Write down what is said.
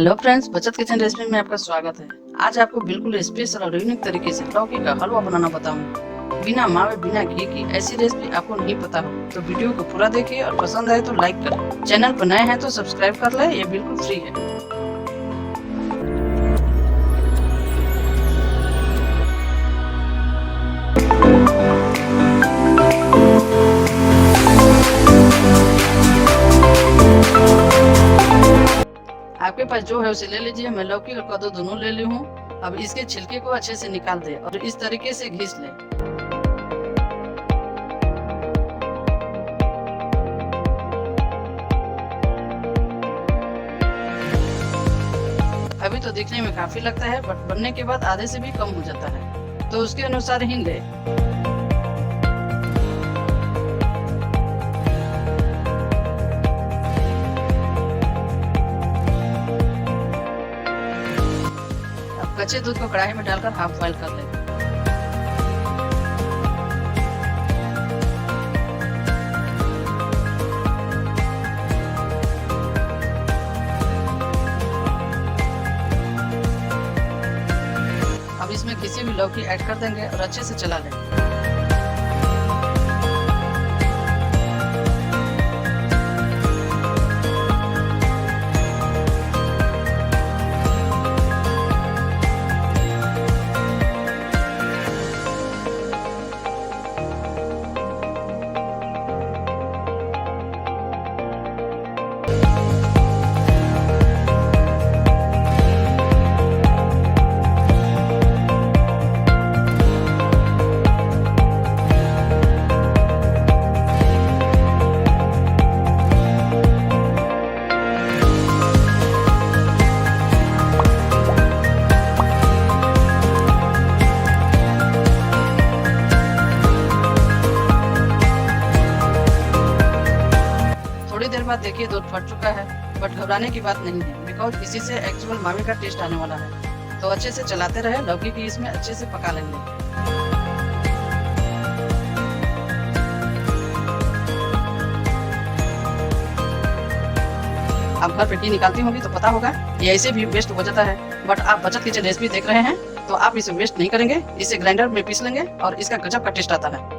Hello friends, बचत kitchen recipe में आपका स्वागत है। आज आपको बिल्कुल स्पेशल और यूनिक तरीके से लौकी का हलवा बनाना बताऊंगा। बिना मावे बिना घी की ऐसी रेसिपी आपको नहीं पता हो तो वीडियो को पूरा देखिए और पसंद आए तो लाइक करें। चैनल पर नए हैं तो सब्सक्राइब कर लें, ये बिल्कुल फ्री है। आपके पास जो है उसे ले लीजिए। मैं लौकी और कद्दू दोनों ले ली हूँ। अब इसके छिलके को अच्छे से निकाल दे और इस तरीके से घिस ले। अभी तो दिखने में काफी लगता है, बट बनने के बाद आधे से भी कम हो जाता है, तो उसके अनुसार हींग ले। कच्चे दूध को कढ़ाई में डालकर हाफ बॉइल कर लें। अब इसमें घिसी हुई लौकी ऐड कर देंगे और अच्छे से चला लें। थोड़ी देर बाद देखिए दूध फट चुका है, बट घबराने की बात नहीं है, बिकॉज इसी से एक्चुअल मावे का टेस्ट आने वाला है। तो अच्छे से चलाते रहे, लौकी की इसमें अच्छे से पका लेंगे। आप घर पे घी निकालती होंगी तो पता होगा ये ऐसे भी वेस्ट हो जाता है, बट आप बचत किचन रेसिपी देख रहे हैं तो आप इसे वेस्ट नहीं करेंगे। इसे ग्राइंडर में पीस लेंगे और इसका गजब का टेस्ट आता है।